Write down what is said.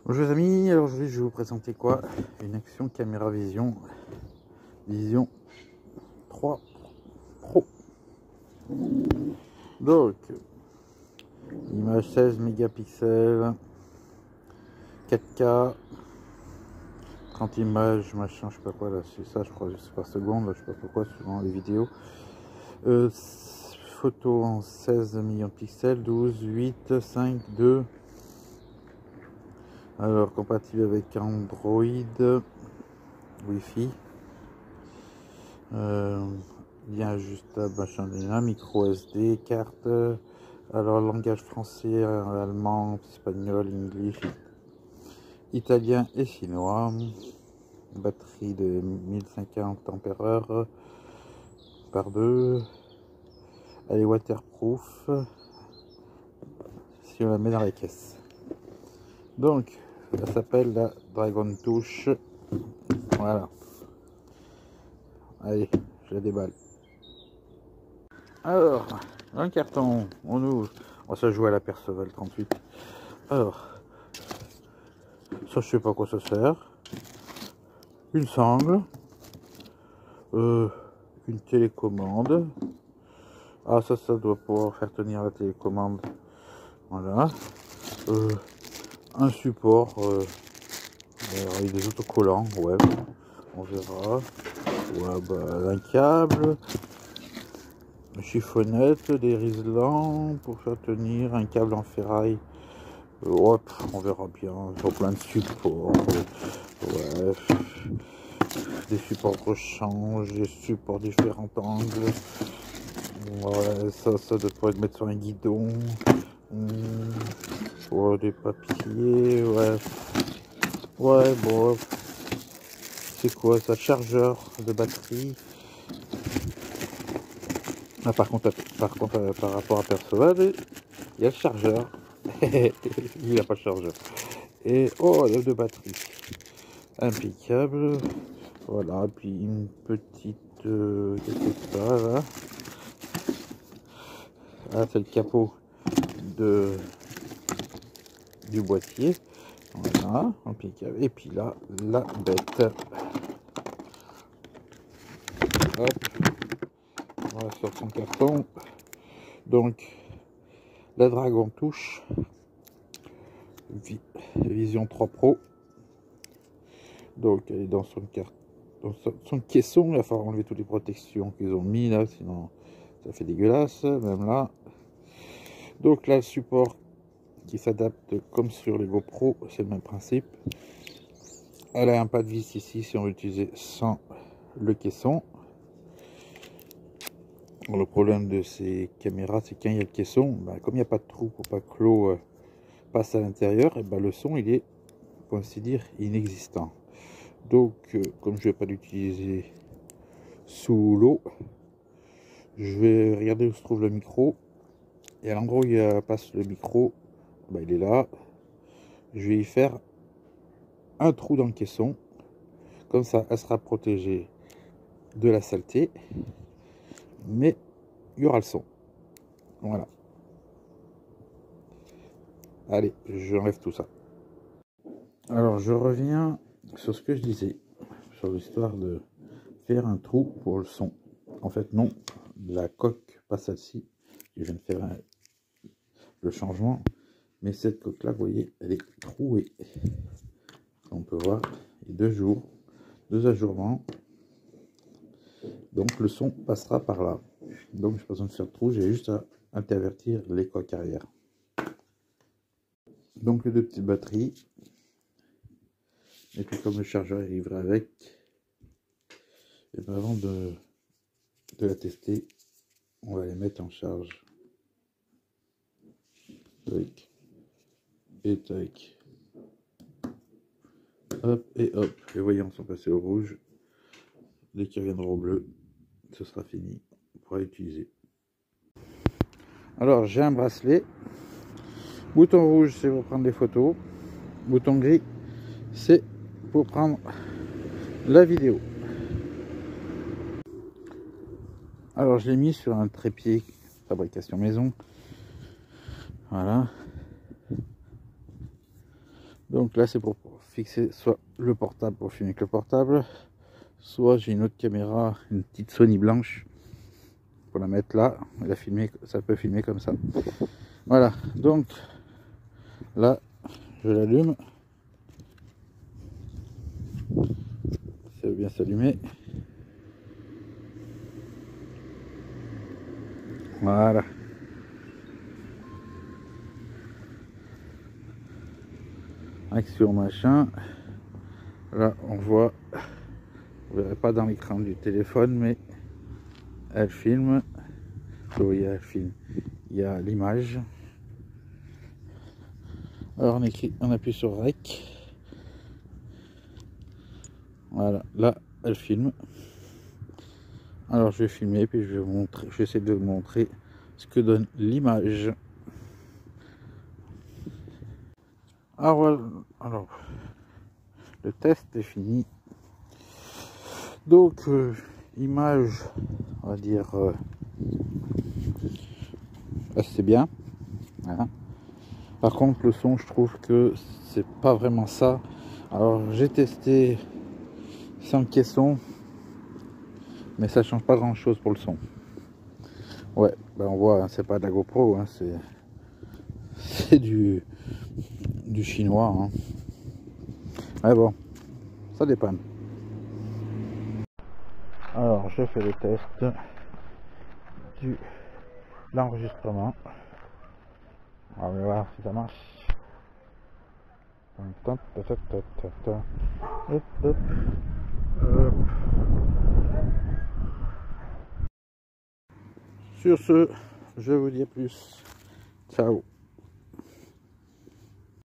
Bonjour les amis, alors aujourd'hui je vais vous présenter quoi? Une Action Caméra Vision 3 Pro. Donc, image 16 mégapixels, 4K, 30 images, machin, je sais pas quoi là, c'est ça je crois, je sais pas seconde, là, je sais pas pourquoi, suivant les vidéos. Photo en 16 millions de pixels, 12, 8, 5, 2. Alors compatible avec Android, Wi-Fi, lien ajustable, machin, micro SD, carte. Alors langage français, allemand, espagnol, anglais, italien et chinois. Batterie de 1050 ampères par 2. Elle est waterproof si on la met dans la caisse. Donc elle s'appelle la Dragon Touch. Voilà. Allez, je la déballe. Alors, un carton, on ouvre. On va jouer à la Perceval 38. Alors, ça je sais pas quoi ça sert. Une sangle. Une télécommande. Ah, ça doit pouvoir faire tenir la télécommande. Voilà. Un support avec des autocollants, ouais, on verra. Ouais, bah, un câble, une chiffonnette, des riselants pour faire tenir, un câble en ferraille. Ouais, on verra bien. Ils ont plein de supports. Ouais, des supports de rechange, des supports différents angles. Ouais, ça doit être mettre sur un guidon. Ouais, des papiers, ouais. Ouais, bon. C'est quoi ça? Chargeur de batterie. Ah, par contre, par rapport à Perceval, il y a le chargeur. Il n'a pas de chargeur. Et oh, il y a de batterie. Impeccable. Voilà, puis une petite. Qu'est-ce que c'est ça là? Ah, c'est le capot du boîtier. Voilà, impeccable. Et puis là, la bête. Hop. Voilà, sur son carton. Donc, la Dragon Touch Vision 3 Pro. Donc, elle est dans son caisson. Il va falloir enlever toutes les protections qu'ils ont mis là, sinon ça fait dégueulasse, même là. Donc là, le support qui s'adapte comme sur les GoPro, c'est le même principe. Elle a un pas de vis ici si on veut l'utiliser sans le caisson. Bon, le problème de ces caméras, c'est quand il y a le caisson, bah, comme il n'y a pas de trou pour pas que l'eau passe à l'intérieur, et bah, le son il est, pour ainsi dire, inexistant. Donc comme je ne vais pas l'utiliser sous l'eau, je vais regarder où se trouve le micro, et à l'endroit où il passe le micro, bah, il est là. Je vais y faire un trou dans le caisson, comme ça elle sera protégée de la saleté, mais il y aura le son. Voilà. Allez, j'enlève tout ça. Alors je reviens sur ce que je disais, sur l'histoire de faire un trou pour le son. En fait non, la coque, pas celle-ci, je viens de faire le changement, mais cette coque là, vous voyez, elle est trouée. On peut voir, il y a deux ajournements, donc le son passera par là. Donc je n'ai pas besoin de faire de trou, j'ai juste à intervertir les coques arrière. Donc les deux petites batteries, et puis comme le chargeur arrivera avec, et bien avant de la tester, on va les mettre en charge. Tac. Et tac. Hop et hop. Les voyants sont passés au rouge. Dès qu'ils reviendront au bleu, ce sera fini. On pourra l'utiliser. Alors j'ai un bracelet. Bouton rouge, c'est pour prendre des photos. Bouton gris, c'est pour prendre la vidéo. Alors je l'ai mis sur un trépied fabrication maison. Voilà. Donc là c'est pour fixer soit le portable pour filmer avec le portable, soit j'ai une autre caméra, une petite Sony blanche pour la mettre là et la filmer, ça peut filmer comme ça. Voilà, donc là je l'allume, ça veut bien s'allumer. Voilà. Action machin. Là on voit, vous verrez pas dans l'écran du téléphone, mais elle filme. Oui, elle filme. Il y a l'image. Alors on appuie sur REC. Voilà, là elle filme. Alors je vais filmer puis je vais vous montrer, je vais essayer de vous montrer ce que donne l'image. Alors le test est fini. Donc image, on va dire c'est bien. Voilà. Par contre le son, je trouve que c'est pas vraiment ça. Alors j'ai testé sans caisson, mais ça change pas grand chose pour le son. Ouais, ben on voit, hein, c'est pas de la GoPro, hein, c'est du chinois. Hein. Mais bon, ça dépanne. Alors je fais le test de l'enregistrement. On va voir si ça marche. Hop, hop, hop. Sur ce, je vous dis à plus. Ciao.